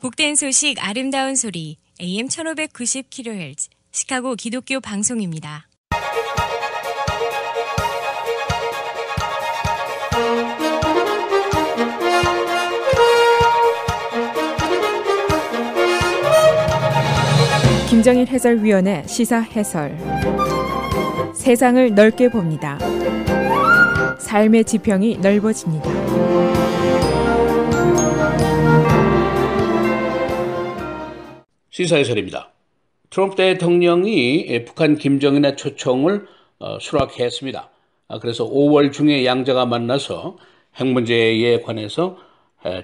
복된 소식 아름다운 소리 AM 1590kHz 시카고 기독교 방송입니다. 김정일 해설위원의 시사 해설. 세상을 넓게 봅니다. 삶의 지평이 넓어집니다. 시사해설입니다. 트럼프 대통령이 북한 김정은의 초청을 수락했습니다. 그래서 5월 중에 양자가 만나서 핵 문제에 관해서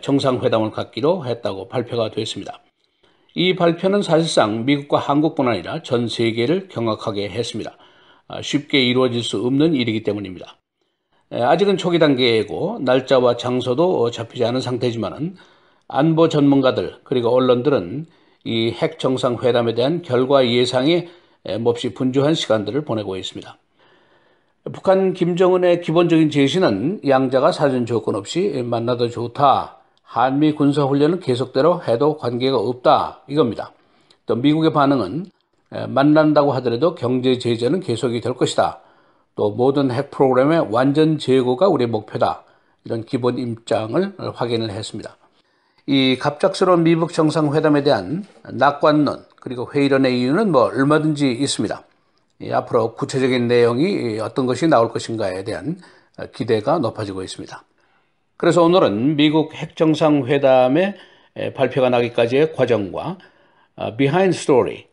정상회담을 갖기로 했다고 발표가 됐습니다. 이 발표는 사실상 미국과 한국뿐 아니라 전 세계를 경악하게 했습니다. 쉽게 이루어질 수 없는 일이기 때문입니다. 아직은 초기 단계이고 날짜와 장소도 잡히지 않은 상태지만 안보 전문가들 그리고 언론들은 이 핵 정상회담에 대한 결과 예상에 몹시 분주한 시간들을 보내고 있습니다. 북한 김정은의 기본적인 제시는 양자가 사전 조건 없이 만나도 좋다. 한미 군사훈련은 계속대로 해도 관계가 없다. 이겁니다. 또 미국의 반응은 만난다고 하더라도 경제 제재는 계속이 될 것이다. 또 모든 핵 프로그램의 완전 제거가 우리의 목표다. 이런 기본 입장을 확인을 했습니다. 이 갑작스러운 미북 정상회담에 대한 낙관론 그리고 회의론의 이유는 얼마든지 있습니다. 앞으로 구체적인 내용이 어떤 것이 나올 것인가에 대한 기대가 높아지고 있습니다. 그래서 오늘은 미국 핵정상회담의 발표가 나기까지의 과정과 비하인드 스토리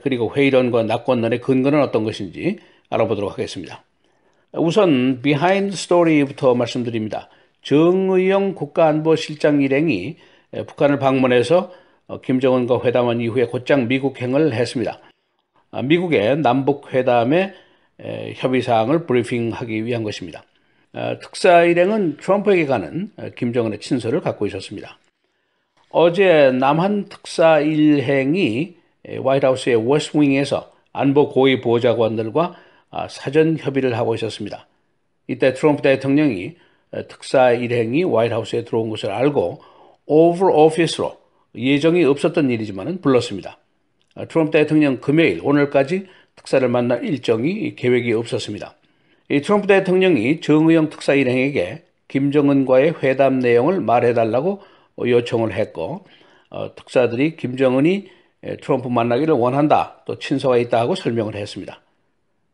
그리고 회의론과 낙관론의 근거는 어떤 것인지 알아보도록 하겠습니다. 우선 비하인드 스토리부터 말씀드립니다. 정의용 국가안보실장 일행이 북한을 방문해서 김정은과 회담한 이후에 곧장 미국행을 했습니다. 미국의 남북회담의 협의사항을 브리핑하기 위한 것입니다. 특사 일행은 트럼프에게 가는 김정은의 친서를 갖고 있었습니다. 어제 남한 특사 일행이 화이트하우스의 웨스트윙에서 안보 고위 보좌관들과 사전 협의를 하고 있었습니다. 이때 트럼프 대통령이 특사 일행이 화이트하우스에 들어온 것을 알고 오벌 오피스로 예정이 없었던 일이지만 불렀습니다. 트럼프 대통령 금요일 오늘까지 특사를 만날 일정이 계획이 없었습니다. 이 트럼프 대통령이 정의용 특사 일행에게 김정은과의 회담 내용을 말해달라고 요청을 했고 특사들이 김정은이 트럼프 만나기를 원한다 또 친서가 있다 하고 설명을 했습니다.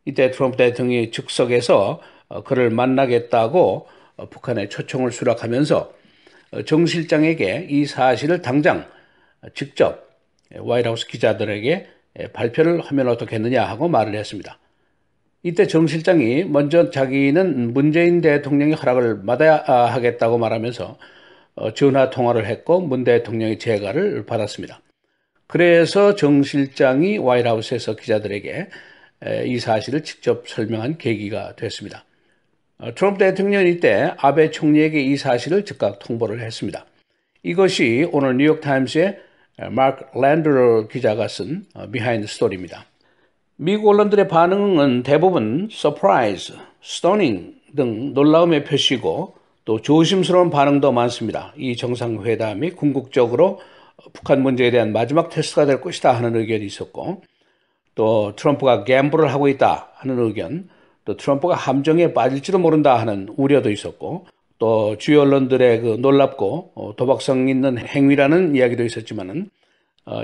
이때 트럼프 대통령이 즉석에서 그를 만나겠다고 북한에 초청을 수락하면서 정 실장에게 이 사실을 당장 직접 화이트하우스 기자들에게 발표를 하면 어떻겠느냐 하고 말을 했습니다. 이때 정 실장이 먼저 자기는 문재인 대통령의 허락을 받아야 하겠다고 말하면서 전화 통화를 했고 문 대통령의 재가를 받았습니다. 그래서 정 실장이 화이트하우스에서 기자들에게 이 사실을 직접 설명한 계기가 됐습니다. 트럼프 대통령은 이때 아베 총리에게 이 사실을 즉각 통보를 했습니다. 이것이 오늘 뉴욕타임스의 마크 랜더 기자가 쓴 비하인드 스토리입니다. 미국 언론들의 반응은 대부분 서프라이즈, 스토닝 등 놀라움의 표시고 또 조심스러운 반응도 많습니다. 이 정상회담이 궁극적으로 북한 문제에 대한 마지막 테스트가 될 것이다 하는 의견이 있었고 또 트럼프가 갬블을 하고 있다 하는 의견 또 트럼프가 함정에 빠질지도 모른다 하는 우려도 있었고 또 주요 언론들의 놀랍고 도박성 있는 행위라는 이야기도 있었지만은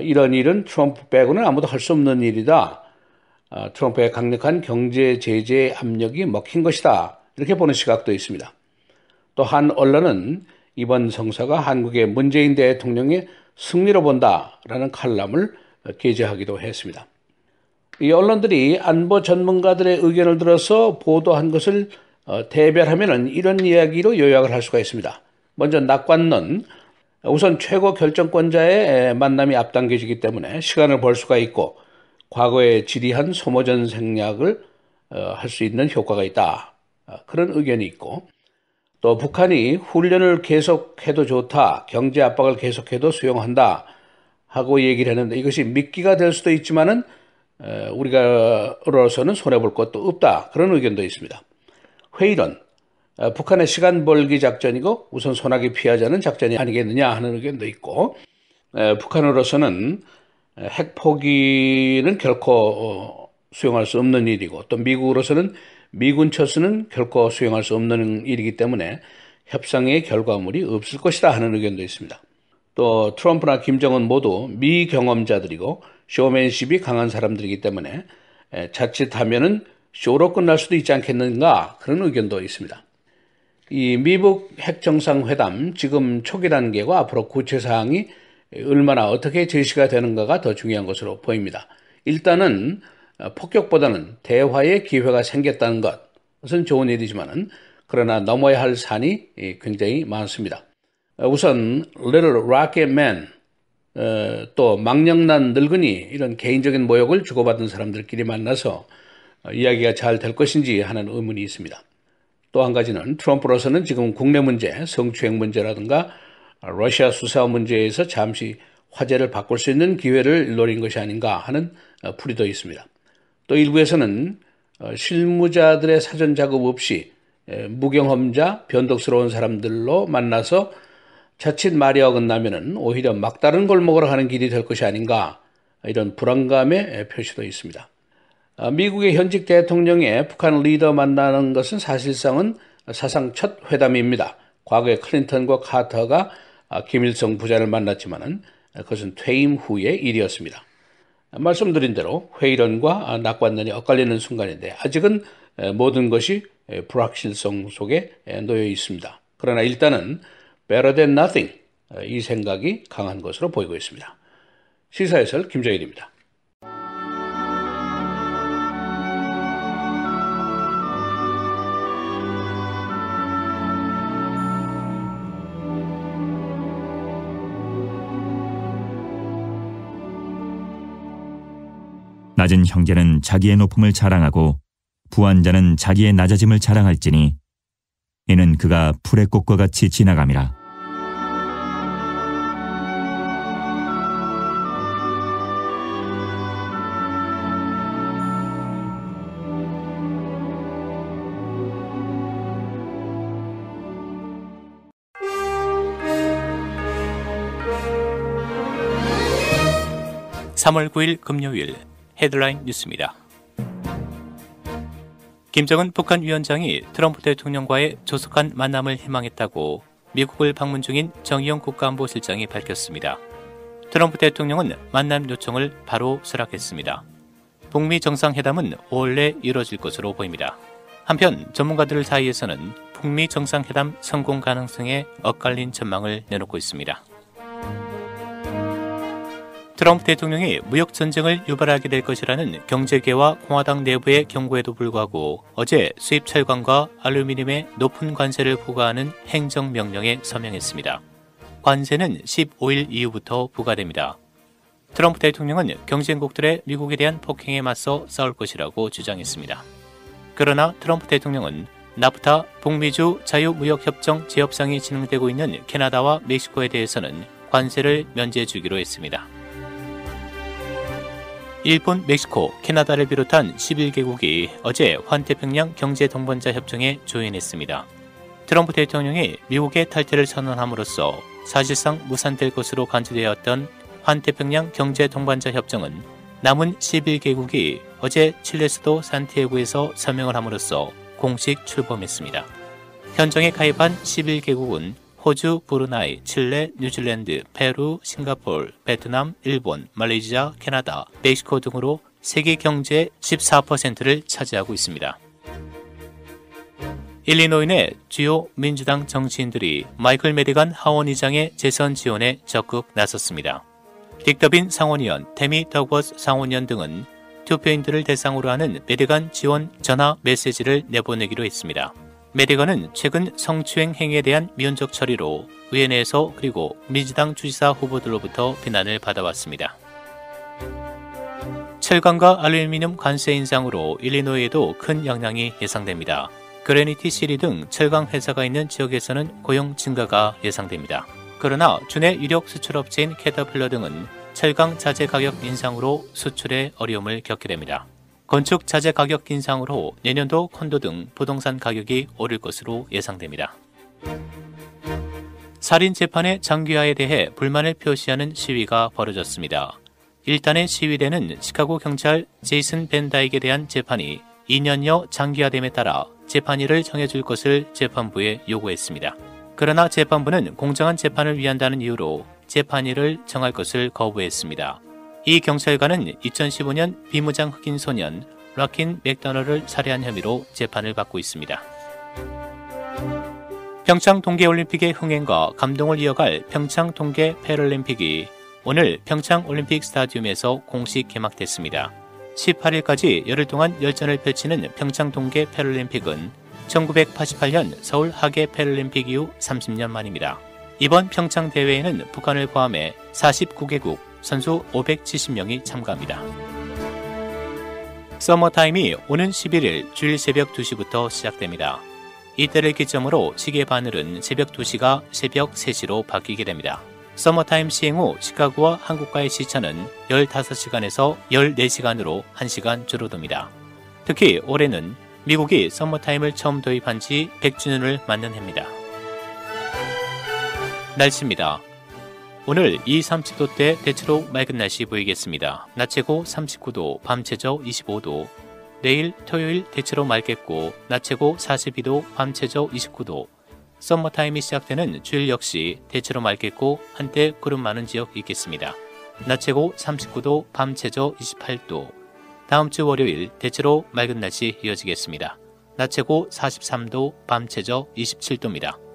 이런 일은 트럼프 빼고는 아무도 할 수 없는 일이다. 트럼프의 강력한 경제 제재 압력이 먹힌 것이다. 이렇게 보는 시각도 있습니다. 또 한 언론은 이번 성사가 한국의 문재인 대통령의 승리로 본다라는 칼럼을 게재하기도 했습니다. 이 언론들이 안보 전문가들의 의견을 들어서 보도한 것을 대별하면 이런 이야기로 요약을 할 수가 있습니다. 먼저 낙관론, 우선 최고 결정권자의 만남이 앞당겨지기 때문에 시간을 벌 수가 있고 과거의 지리한 소모전 생략을 할 수 있는 효과가 있다. 그런 의견이 있고 또 북한이 훈련을 계속해도 좋다, 경제 압박을 계속해도 수용한다 하고 얘기를 했는데 이것이 미끼가 될 수도 있지만은 우리가로서는 손해볼 것도 없다. 그런 의견도 있습니다. 회의론, 북한의 시간 벌기 작전이고 우선 소나기 피하자는 작전이 아니겠느냐 하는 의견도 있고 북한으로서는 핵 포기는 결코 수용할 수 없는 일이고 또 미국으로서는 미군 철수는 결코 수용할 수 없는 일이기 때문에 협상의 결과물이 없을 것이다 하는 의견도 있습니다. 또 트럼프나 김정은 모두 미경험자들이고 쇼맨십이 강한 사람들이기 때문에 자칫하면은 쇼로 끝날 수도 있지 않겠는가 그런 의견도 있습니다. 이 미북 핵정상회담 지금 초기 단계고 앞으로 구체 사항이 얼마나 어떻게 제시가 되는가가 더 중요한 것으로 보입니다. 일단은 폭격보다는 대화의 기회가 생겼다는 것은 좋은 일이지만은 그러나 넘어야 할 산이 굉장히 많습니다. 우선 Little Rocket Man 또 망령난 늙은이 이런 개인적인 모욕을 주고받은 사람들끼리 만나서 이야기가 잘 될 것인지 하는 의문이 있습니다. 또 한 가지는 트럼프로서는 지금 국내 문제, 성추행 문제라든가 러시아 수사 문제에서 잠시 화제를 바꿀 수 있는 기회를 노린 것이 아닌가 하는 풀이도 있습니다. 또 일부에서는 실무자들의 사전 작업 없이 무경험자, 변덕스러운 사람들로 만나서 자칫 말이 어긋나면은 오히려 막다른 골목으로 가는 길이 될 것이 아닌가 이런 불안감의 표시도 있습니다. 미국의 현직 대통령의 북한 리더 만나는 것은 사실상은 사상 첫 회담입니다. 과거에 클린턴과 카터가 김일성 부자를 만났지만은 그것은 퇴임 후의 일이었습니다. 말씀드린 대로 회의론과 낙관론이 엇갈리는 순간인데 아직은 모든 것이 불확실성 속에 놓여 있습니다. 그러나 일단은 better than nothing 이 생각이 강한 것으로 보이고 있습니다. 시사해설 김정일입니다. 낮은 형제는 자기의 높음을 자랑하고 부한 자는 자기의 낮아짐을 자랑할지니 이는 그가 풀의 꽃과 같이 지나감이라. (3월 9일) 금요일 헤드라인 뉴스입니다. 김정은 북한 위원장이 트럼프 대통령과의 조속한 만남을 희망했다고 미국을 방문 중인 정의용 국가안보실장이 밝혔습니다. 트럼프 대통령은 만남 요청을 바로 수락했습니다. 북미 정상회담은 5월 내 이뤄질 것으로 보입니다. 한편 전문가들 사이에서는 북미 정상회담 성공 가능성에 엇갈린 전망을 내놓고 있습니다. 트럼프 대통령이 무역 전쟁을 유발하게 될 것이라는 경제계와 공화당 내부의 경고에도 불구하고 어제 수입 철강과 알루미늄에 높은 관세를 부과하는 행정명령에 서명했습니다. 관세는 15일 이후부터 부과됩니다. 트럼프 대통령은 경쟁국들의 미국에 대한 폭행에 맞서 싸울 것이라고 주장했습니다. 그러나 트럼프 대통령은 나프타 북미주 자유무역협정 재협상이 진행되고 있는 캐나다와 멕시코에 대해서는 관세를 면제해 주기로 했습니다. 일본, 멕시코, 캐나다를 비롯한 11개국이 어제 환태평양 경제동반자 협정에 조인했습니다. 트럼프 대통령이 미국의 탈퇴를 선언함으로써 사실상 무산될 것으로 간주되었던 환태평양 경제동반자 협정은 남은 11개국이 어제 칠레 수도 산티아고에서 서명을 함으로써 공식 출범했습니다. 현정에 가입한 11개국은 호주, 브루나이, 칠레, 뉴질랜드, 페루, 싱가포르, 베트남, 일본, 말레이시아, 캐나다, 멕시코 등으로 세계 경제의 14%를 차지하고 있습니다. 일리노이 내 주요 민주당 정치인들이 마이클 메디건 하원의장의 재선 지원에 적극 나섰습니다. 딕 더빈 상원의원, 태미 더거스 상원의원 등은 투표인들을 대상으로 하는 메디건 지원 전화 메시지를 내보내기로 했습니다. 메디건은 최근 성추행 행위에 대한 미온적 처리로 의회 내에서 그리고 민주당 주지사 후보들로부터 비난을 받아왔습니다. 철강과 알루미늄 관세 인상으로 일리노이에도 큰 영향이 예상됩니다. 그래니티 시리 등 철강 회사가 있는 지역에서는 고용 증가가 예상됩니다. 그러나 주내 유력 수출업체인 캐터필러 등은 철강 자재 가격 인상으로 수출에 어려움을 겪게 됩니다. 건축 자재 가격 인상으로 내년도 콘도 등 부동산 가격이 오를 것으로 예상됩니다. 살인 재판의 장기화에 대해 불만을 표시하는 시위가 벌어졌습니다. 일단의 시위대는 시카고 경찰 제이슨 벤 다익에 대한 재판이 2년여 장기화됨에 따라 재판일을 정해줄 것을 재판부에 요구했습니다. 그러나 재판부는 공정한 재판을 위한다는 이유로 재판일을 정할 것을 거부했습니다. 이 경찰관은 2015년 비무장 흑인 소년 라킨 맥더널을 살해한 혐의로 재판을 받고 있습니다. 평창 동계올림픽의 흥행과 감동을 이어갈 평창 동계 패럴림픽이 오늘 평창 올림픽 스타디움에서 공식 개막됐습니다. 18일까지 열흘 동안 열전을 펼치는 평창 동계 패럴림픽은 1988년 서울 하계 패럴림픽 이후 30년 만입니다. 이번 평창 대회에는 북한을 포함해 49개국 선수 570명이 참가합니다. 서머타임이 오는 11일 주일 새벽 2시부터 시작됩니다. 이때를 기점으로 시계 바늘은 새벽 2시가 새벽 3시로 바뀌게 됩니다. 서머타임 시행 후 시카고와 한국과의 시차는 15시간에서 14시간으로 1시간 줄어듭니다. 특히 올해는 미국이 서머타임을 처음 도입한 지 100주년을 맞는 해입니다. 날씨입니다. 오늘 30도대 대체로 맑은 날씨 보이겠습니다. 낮 최고 39도, 밤 최저 25도. 내일 토요일 대체로 맑겠고 낮 최고 42도, 밤 최저 29도. 썸머타임이 시작되는 주일 역시 대체로 맑겠고 한때 구름 많은 지역 있겠습니다. 낮 최고 39도, 밤 최저 28도. 다음 주 월요일 대체로 맑은 날씨 이어지겠습니다. 낮 최고 43도, 밤 최저 27도입니다.